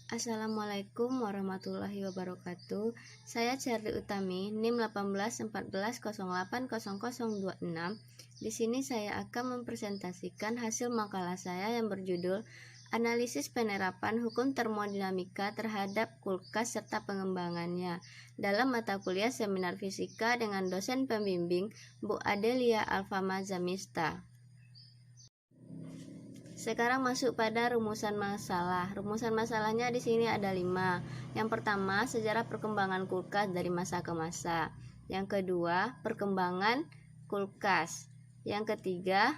Assalamualaikum warahmatullahi wabarakatuh. Saya Cerdi Utami, NIM 1814080026. Di sini saya akan mempresentasikan hasil makalah saya yang berjudul Analisis Penerapan Hukum Termodinamika terhadap kulkas serta pengembangannya dalam mata kuliah Seminar Fisika dengan dosen pembimbing Bu Adelia Alfama Zamista. Sekarang masuk pada rumusan masalah. Rumusan masalahnya di sini ada 5. Yang pertama, sejarah perkembangan kulkas dari masa ke masa. Yang kedua, perkembangan kulkas. Yang ketiga,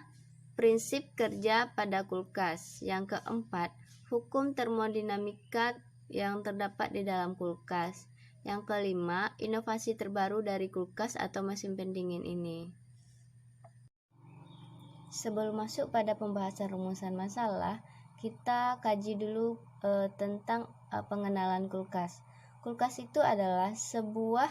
prinsip kerja pada kulkas. Yang keempat, hukum termodinamika yang terdapat di dalam kulkas. Yang kelima, inovasi terbaru dari kulkas atau mesin pendingin ini. Sebelum masuk pada pembahasan rumusan masalah, kita kaji dulu tentang pengenalan kulkas. Kulkas itu adalah sebuah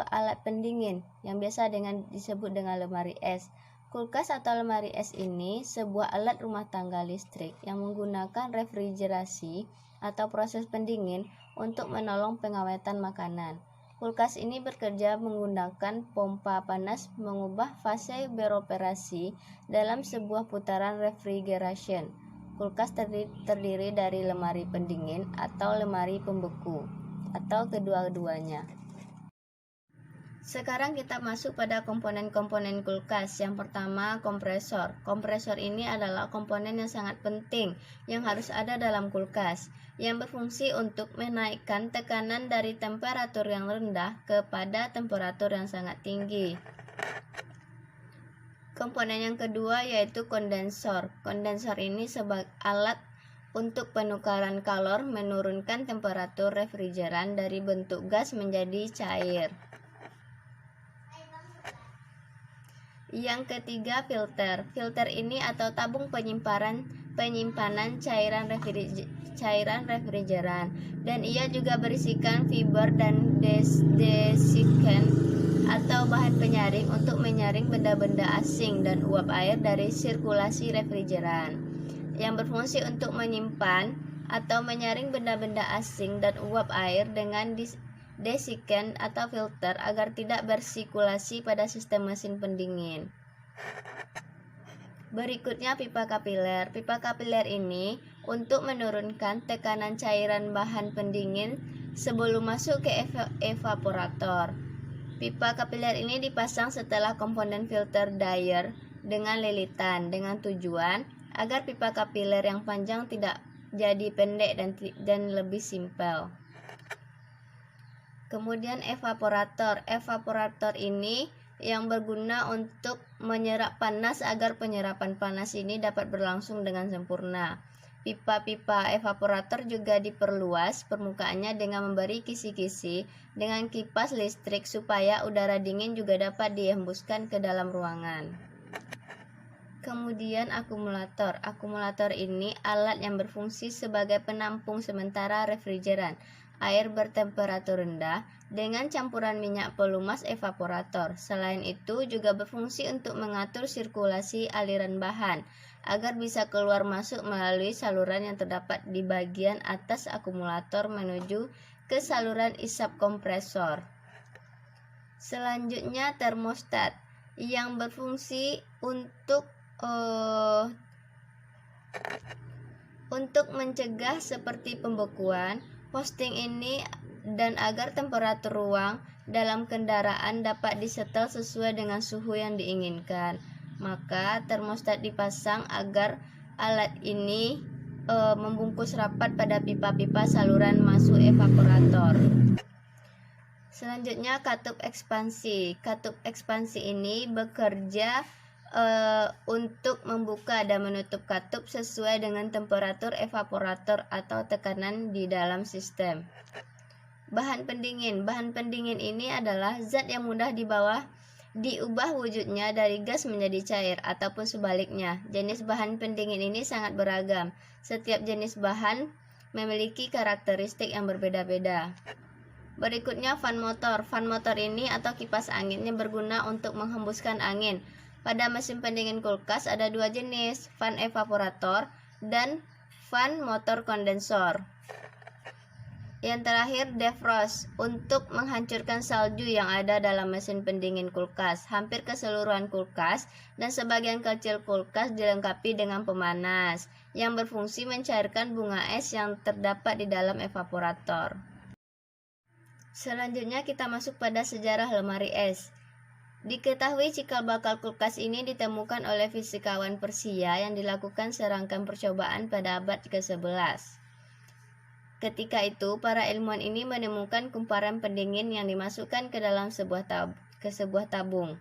alat pendingin yang biasa disebut dengan lemari es. Kulkas atau lemari es ini sebuah alat rumah tangga listrik yang menggunakan refrigerasi atau proses pendingin untuk menolong pengawetan makanan. Kulkas ini bekerja menggunakan pompa panas mengubah fase beroperasi dalam sebuah putaran refrigeration. Kulkas terdiri dari lemari pendingin atau lemari pembeku, atau kedua-duanya. Sekarang kita masuk pada komponen-komponen kulkas. Yang pertama, kompresor. Kompresor ini adalah komponen yang sangat penting yang harus ada dalam kulkas, yang berfungsi untuk menaikkan tekanan dari temperatur yang rendah kepada temperatur yang sangat tinggi. Komponen yang kedua yaitu kondensor. Kondensor ini sebagai alat untuk penukaran kalor menurunkan temperatur refrigeran dari bentuk gas menjadi cair. Yang ketiga, filter. Filter ini atau tabung penyimpanan cairan refrigeran, dan ia juga berisikan fiber dan desiccant atau bahan penyaring untuk menyaring benda-benda asing dan uap air dari sirkulasi refrigeran, yang berfungsi untuk menyimpan atau menyaring benda-benda asing dan uap air dengan desiccant atau filter agar tidak bersirkulasi pada sistem mesin pendingin. Berikutnya, pipa kapiler. Pipa kapiler ini untuk menurunkan tekanan cairan bahan pendingin sebelum masuk ke evaporator. Pipa kapiler ini dipasang setelah komponen filter dryer dengan lilitan dengan tujuan agar pipa kapiler yang panjang tidak jadi pendek dan lebih simpel. Kemudian evaporator. Evaporator ini yang berguna untuk menyerap panas agar penyerapan panas ini dapat berlangsung dengan sempurna. Pipa-pipa evaporator juga diperluas permukaannya dengan memberi kisi-kisi dengan kipas listrik supaya udara dingin juga dapat dihembuskan ke dalam ruangan. Kemudian akumulator. Akumulator ini alat yang berfungsi sebagai penampung sementara refrigeran air bertemperatur rendah dengan campuran minyak pelumas evaporator. Selain itu juga berfungsi untuk mengatur sirkulasi aliran bahan agar bisa keluar masuk melalui saluran yang terdapat di bagian atas akumulator menuju ke saluran isap kompresor. Selanjutnya termostat yang berfungsi untuk mencegah seperti pembekuan posting ini dan agar temperatur ruang dalam kendaraan dapat disetel sesuai dengan suhu yang diinginkan. Maka termostat dipasang agar alat ini membungkus rapat pada pipa-pipa saluran masuk evaporator. Selanjutnya katup ekspansi. Katup ekspansi ini bekerja untuk membuka dan menutup katup sesuai dengan temperatur evaporator atau tekanan di dalam sistem. Bahan pendingin. Bahan pendingin ini adalah zat yang mudah diubah wujudnya dari gas menjadi cair ataupun sebaliknya. Jenis bahan pendingin ini sangat beragam. Setiap jenis bahan memiliki karakteristik yang berbeda-beda. Berikutnya fan motor. Fan motor ini atau kipas angin yang berguna untuk menghembuskan angin. Pada mesin pendingin kulkas ada dua jenis, fan evaporator dan fan motor kondensor. Yang terakhir, defrost, untuk menghancurkan salju yang ada dalam mesin pendingin kulkas. Hampir keseluruhan kulkas dan sebagian kecil kulkas dilengkapi dengan pemanas yang berfungsi mencairkan bunga es yang terdapat di dalam evaporator. Selanjutnya kita masuk pada sejarah lemari es. Diketahui cikal bakal kulkas ini ditemukan oleh fisikawan Persia yang dilakukan serangkaian percobaan pada abad ke-11. Ketika itu, para ilmuwan ini menemukan kumparan pendingin yang dimasukkan ke dalam sebuah tabung.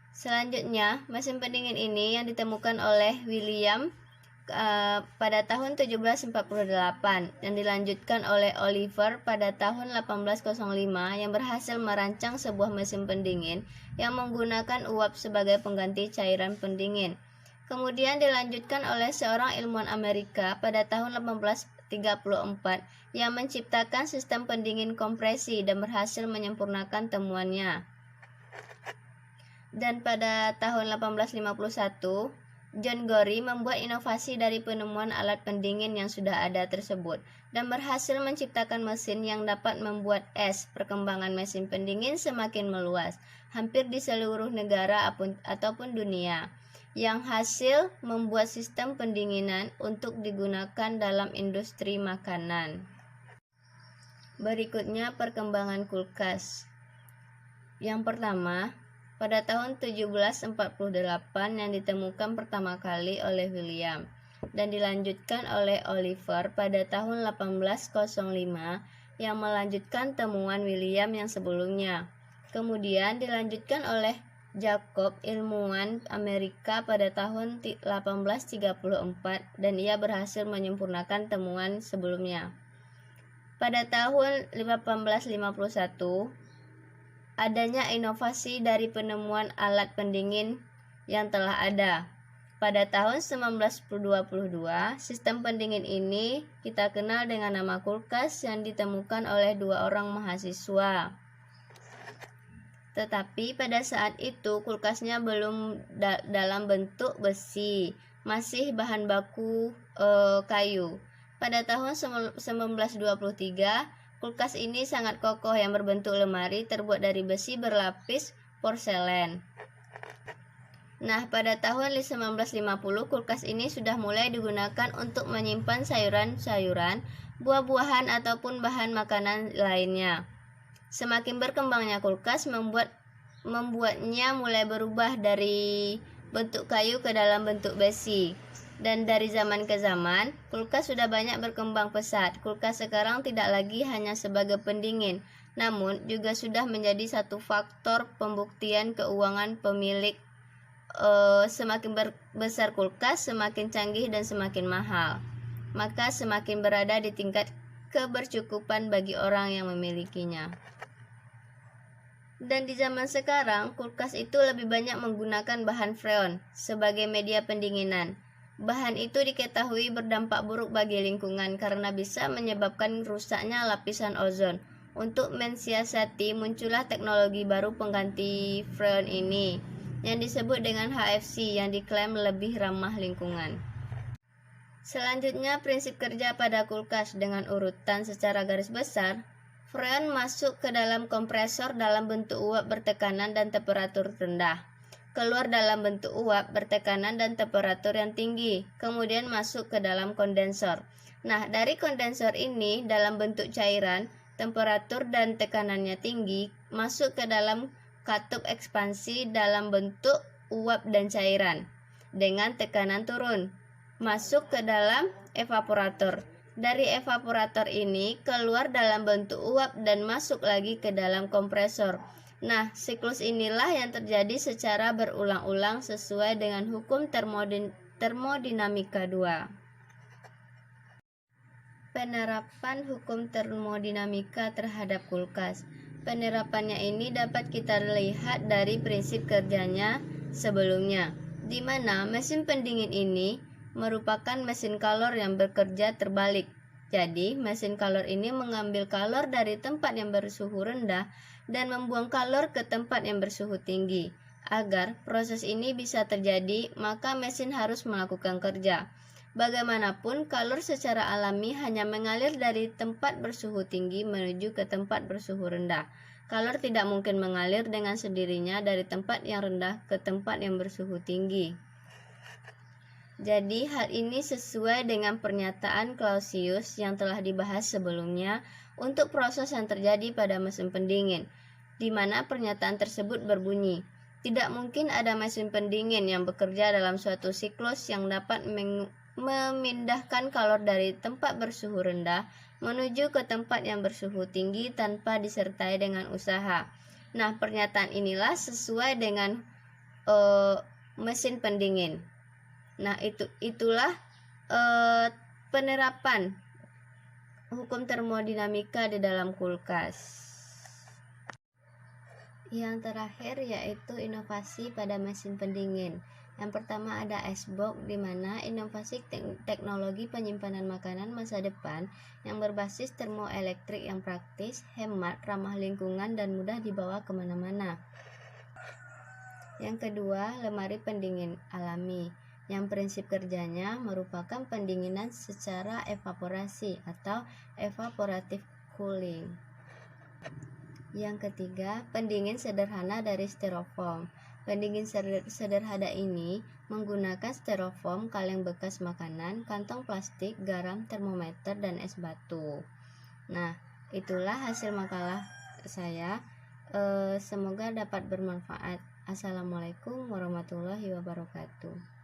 Selanjutnya, mesin pendingin ini yang ditemukan oleh William pada tahun 1748 dan dilanjutkan oleh Oliver pada tahun 1805 yang berhasil merancang sebuah mesin pendingin yang menggunakan uap sebagai pengganti cairan pendingin. Kemudian dilanjutkan oleh seorang ilmuwan Amerika pada tahun 1834 yang menciptakan sistem pendingin kompresi dan berhasil menyempurnakan temuannya. Dan pada tahun 1851, John Gorrie membuat inovasi dari penemuan alat pendingin yang sudah ada tersebut dan berhasil menciptakan mesin yang dapat membuat es. Perkembangan mesin pendingin semakin meluas, hampir di seluruh negara ataupun dunia, yang hasil membuat sistem pendinginan untuk digunakan dalam industri makanan. Berikutnya perkembangan kulkas. Yang pertama, pada tahun 1748 yang ditemukan pertama kali oleh William dan dilanjutkan oleh Oliver pada tahun 1805 yang melanjutkan temuan William yang sebelumnya. Kemudian dilanjutkan oleh Jacob, ilmuwan Amerika pada tahun 1834 dan ia berhasil menyempurnakan temuan sebelumnya. Pada tahun 1851, adanya inovasi dari penemuan alat pendingin yang telah ada. Pada tahun 1922, sistem pendingin ini kita kenal dengan nama kulkas yang ditemukan oleh dua orang mahasiswa. Tetapi pada saat itu kulkasnya belum dalam bentuk besi, masih bahan baku kayu. Pada tahun 1923, kulkas ini sangat kokoh yang berbentuk lemari terbuat dari besi berlapis porselen. Nah, pada tahun 1950 kulkas ini sudah mulai digunakan untuk menyimpan sayuran-sayuran, buah-buahan ataupun bahan makanan lainnya. Semakin berkembangnya kulkas membuatnya mulai berubah dari bentuk kayu ke dalam bentuk besi. Dan dari zaman ke zaman, kulkas sudah banyak berkembang pesat. Kulkas sekarang tidak lagi hanya sebagai pendingin, namun juga sudah menjadi satu faktor pembuktian keuangan pemilik. Semakin besar kulkas, semakin canggih dan semakin mahal. Maka semakin berada di tingkat kebercukupan bagi orang yang memilikinya. Dan di zaman sekarang, kulkas itu lebih banyak menggunakan bahan freon sebagai media pendinginan. Bahan itu diketahui berdampak buruk bagi lingkungan karena bisa menyebabkan rusaknya lapisan ozon. Untuk mensiasati muncullah teknologi baru pengganti freon ini, yang disebut dengan HFC yang diklaim lebih ramah lingkungan. Selanjutnya, prinsip kerja pada kulkas dengan urutan secara garis besar. Freon masuk ke dalam kompresor dalam bentuk uap bertekanan dan temperatur rendah. Keluar dalam bentuk uap bertekanan dan temperatur yang tinggi. Kemudian masuk ke dalam kondensor. Nah, dari kondensor ini dalam bentuk cairan, temperatur dan tekanannya tinggi, masuk ke dalam katup ekspansi dalam bentuk uap dan cairan dengan tekanan turun, masuk ke dalam evaporator. Dari evaporator ini keluar dalam bentuk uap dan masuk lagi ke dalam kompresor. Nah, siklus inilah yang terjadi secara berulang-ulang sesuai dengan hukum termodinamika 2. Penerapan hukum termodinamika terhadap kulkas. Penerapannya ini dapat kita lihat dari prinsip kerjanya sebelumnya, di mana mesin pendingin ini merupakan mesin kalor yang bekerja terbalik. Jadi, mesin kalor ini mengambil kalor dari tempat yang bersuhu rendah dan membuang kalor ke tempat yang bersuhu tinggi. Agar proses ini bisa terjadi, maka mesin harus melakukan kerja. Bagaimanapun, kalor secara alami hanya mengalir dari tempat bersuhu tinggi menuju ke tempat bersuhu rendah. Kalor tidak mungkin mengalir dengan sendirinya dari tempat yang rendah ke tempat yang bersuhu tinggi. Jadi, hal ini sesuai dengan pernyataan Clausius yang telah dibahas sebelumnya untuk proses yang terjadi pada mesin pendingin, di mana pernyataan tersebut berbunyi, tidak mungkin ada mesin pendingin yang bekerja dalam suatu siklus yang dapat memindahkan kalor dari tempat bersuhu rendah menuju ke tempat yang bersuhu tinggi tanpa disertai dengan usaha. Nah, pernyataan inilah sesuai dengan mesin pendingin. Nah, itulah penerapan hukum termodinamika di dalam kulkas. Yang terakhir yaitu inovasi pada mesin pendingin. Yang pertama ada icebox, di mana inovasi teknologi penyimpanan makanan masa depan yang berbasis termoelektrik yang praktis, hemat, ramah lingkungan, dan mudah dibawa kemana-mana. Yang kedua, lemari pendingin alami, yang prinsip kerjanya merupakan pendinginan secara evaporasi atau evaporative cooling. Yang ketiga, pendingin sederhana dari styrofoam. Pendingin sederhana ini menggunakan styrofoam, kaleng bekas makanan, kantong plastik, garam, termometer, dan es batu. Nah, itulah hasil makalah saya. Semoga dapat bermanfaat. Assalamualaikum warahmatullahi wabarakatuh.